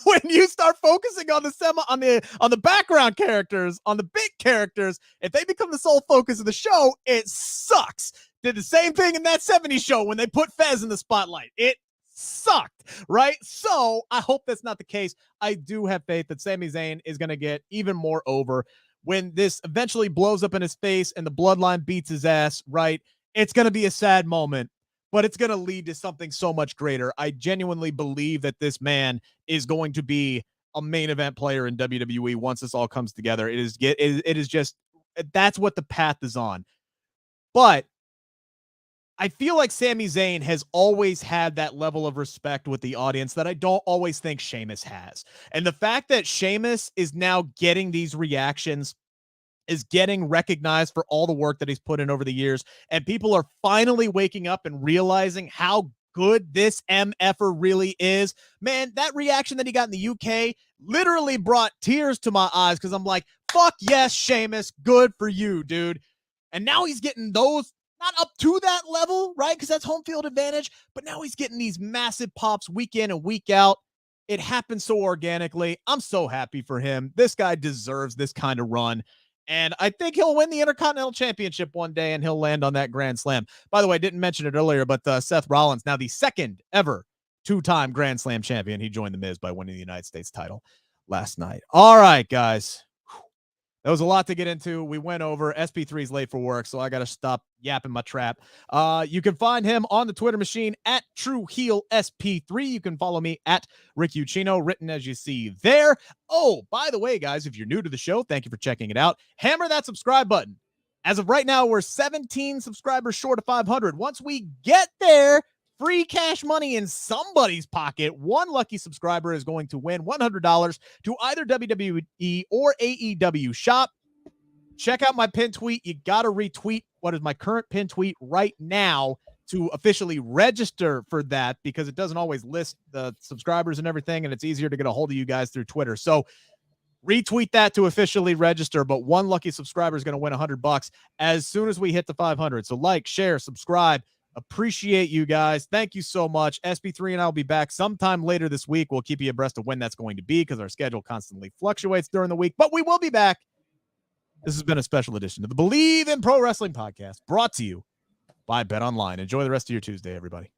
when you start focusing on the background characters, on the big characters, if they become the sole focus of the show, it sucks. Did the same thing in that 70s show when they put Fez in the spotlight. It sucked, right? So I hope that's not the case. I do have faith that Sami Zayn is going to get even more over when this eventually blows up in his face and the bloodline beats his ass, right? It's going to be a sad moment, but it's going to lead to something so much greater. I genuinely believe that this man is going to be a main event player in WWE once this all comes together. It is just, that's what the path is on. But I feel like Sami Zayn has always had that level of respect with the audience that I don't always think Sheamus has. And the fact that Sheamus is now getting these reactions, is getting recognized for all the work that he's put in over the years, and people are finally waking up and realizing how good this MFer really is. Man, that reaction that he got in the UK literally brought tears to my eyes, because I'm like, fuck yes, Sheamus, good for you, dude. And now he's getting those, not up to that level, right? Because that's home field advantage, but now he's getting these massive pops week in and week out. It happens so organically. I'm so happy for him. This guy deserves this kind of run. And I think he'll win the Intercontinental Championship one day, and he'll land on that Grand Slam. By the way, I didn't mention it earlier, but Seth Rollins, now the second ever two-time Grand Slam champion. He joined The Miz by winning the United States title last night. All right, guys. That was a lot to get into. We went over. SP3 is late for work, so I got to stop yapping my trap. You can find him on the Twitter machine at TrueHeelSP3. You can follow me at Rick Ucchino, written as you see there. Oh, by the way, guys, if you're new to the show, thank you for checking it out. Hammer that subscribe button. As of right now, we're 17 subscribers short of 500. Once we get there, free cash money in somebody's pocket. One lucky subscriber is going to win $100 to either WWE or AEW shop. Check out my pin tweet. You got to retweet what is my current pin tweet right now to officially register for that, because it doesn't always list the subscribers and everything, and it's easier to get a hold of you guys through Twitter. So retweet that to officially register, but one lucky subscriber is going to win $100 as soon as we hit the 500. So like, share, subscribe. Appreciate you guys. Thank you so much. SP3 and I will be back sometime later this week. We'll keep you abreast of when that's going to be, because our schedule constantly fluctuates during the week, but we will be back. This has been a special edition of the Bleav in Pro Wrestling podcast, brought to you by Bet Online. Enjoy the rest of your Tuesday, everybody.